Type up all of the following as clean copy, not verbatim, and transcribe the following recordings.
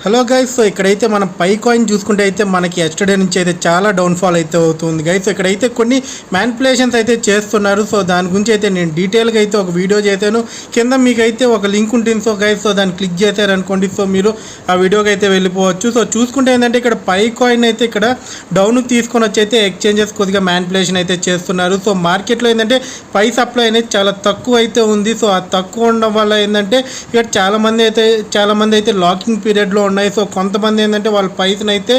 Hello guys, so ఇక్కడైతే మనం పై coin చూసుకుంటే అయితే మనకి ఎస్టర్డే నుంచి అయితే చాలా డౌన్ఫాల్ అయితే అవుతుంది గైస్. సో ఇక్కడైతే కొన్ని మ్యానిపులేషన్స్ అయితే చేస్తున్నారు. సో దాని గురించి అయితే నేను డీటెయిల్గా అయితే ఒక వీడియో చేశాను. కింద మీకు అయితే ఒక లింక్ ఉంటుంది. సో గైస్, సో దాన్ని క్లిక్ చేశారనుకోండి, సో మీరు ఆ వీడియోకి అయితే వెళ్ళిపోవచ్చు. సో చూసుకుంటే ఏంటంటే ఇక్కడ పై కాయిన్ అయితే ఇక్కడ డౌన్కి తీసుకొని వచ్చి అయితే ఎక్స్చేంజెస్ కొద్దిగా మ్యానిపులేషన్ అయితే చేస్తున్నారు. సో మార్కెట్లో ఏంటంటే పై సప్లై అనేది చాలా తక్కువ అయితే ఉంది. సో ఆ తక్కువ ఉండడం వల్ల ఏంటంటే ఇక్కడ చాలామంది అయితే లాకింగ్ పీరియడ్లో ఉన్నాయి. సో కొంతమంది ఏంటంటే వాళ్ళ పైసను అయితే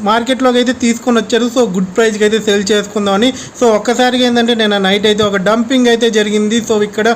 మార్కెట్లోకి అయితే తీసుకొని వచ్చారు. సో గుడ్ ప్రైస్కి అయితే సేల్ చేసుకుందామని. సో ఒక్కసారిగా ఏంటంటే నేను నైట్ అయితే ఒక డంపింగ్ అయితే జరిగింది. సో ఇక్కడ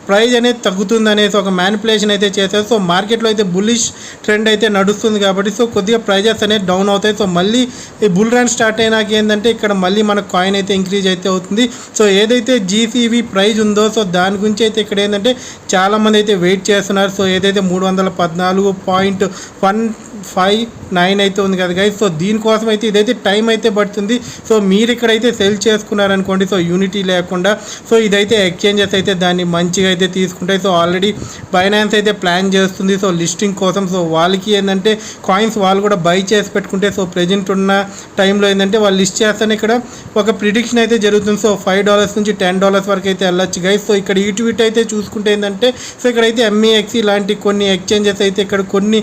ప్రైస్ అనేది తగ్గుతుంది అనేసి ఒక మ్యానిపులేషన్ అయితే చేశారు. సో మార్కెట్లో అయితే బుల్లిష్ ట్రెండ్ అయితే నడుస్తుంది కాబట్టి సో కొద్దిగా ప్రైజెస్ అనేది డౌన్ అవుతాయి. సో మళ్ళీ ఈ బుల్ రన్ స్టార్ట్ అయినాక ఏంటంటే ఇక్కడ మళ్ళీ మన కాయిన్ అయితే ఇంక్రీజ్ అయితే అవుతుంది. సో ఏదైతే జీసీవీ ప్రైజ్ ఉందో సో దాని గురించి అయితే ఇక్కడ ఏంటంటే చాలామంది అయితే వెయిట్ చేస్తున్నారు. సో ఏదైతే 314.159 అయితే ఉంది కదా గైస్. సో దీనికోసం అయితే ఇదైతే టైం అయితే పడుతుంది. సో మీరు ఇక్కడైతే సెల్ చేసుకున్నారనుకోండి, సో యూనిటీ లేకుండా సో ఇదైతే ఎక్స్చేంజెస్ అయితే దాన్ని మంచిగా అయితే తీసుకుంటాయి. సో ఆల్రెడీ బైనాన్స్ అయితే ప్లాన్ చేస్తుంది సో లిస్టింగ్ కోసం. సో వాళ్ళకి ఏంటంటే కాయిన్స్ వాళ్ళు కూడా బై చేసి పెట్టుకుంటే సో ప్రెజెంట్ ఉన్న టైంలో ఏంటంటే వాళ్ళు లిస్ట్ చేస్తానే ఇక్కడ ఒక ప్రిడిక్షన్ అయితే జరుగుతుంది. సో $5 నుంచి $10 వరకు అయితే వెళ్ళొచ్చు గైస్. సో ఇక్కడ ఈట్విట్ అయితే చూసుకుంటే ఏంటంటే సో ఇక్కడైతే ఎంఈఎక్సీ లాంటి కొన్ని ఎక్స్చేంజెస్ అయితే ఇక్కడ కొన్ని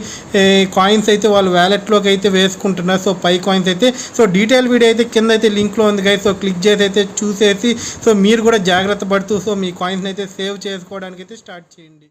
కాయిన్స్ అయితే వాళ్ళు వ్యాలెట్లోకి అయితే వేసుకుంటున్నారు. సో పై కాయిన్స్ అయితే సో డీటెయిల్ వీడియో అయితే కింద అయితే లింక్లో ఉంది గైస్. సో క్లిక్ చేసి అయితే చూసేసి సో మీరు కూడా జాగ్రత్త పడుతూ సో మీ కాయిన్స్ అయితే సేవ్ చేసుకోవడానికి అయితే స్టార్ట్ చేయండి.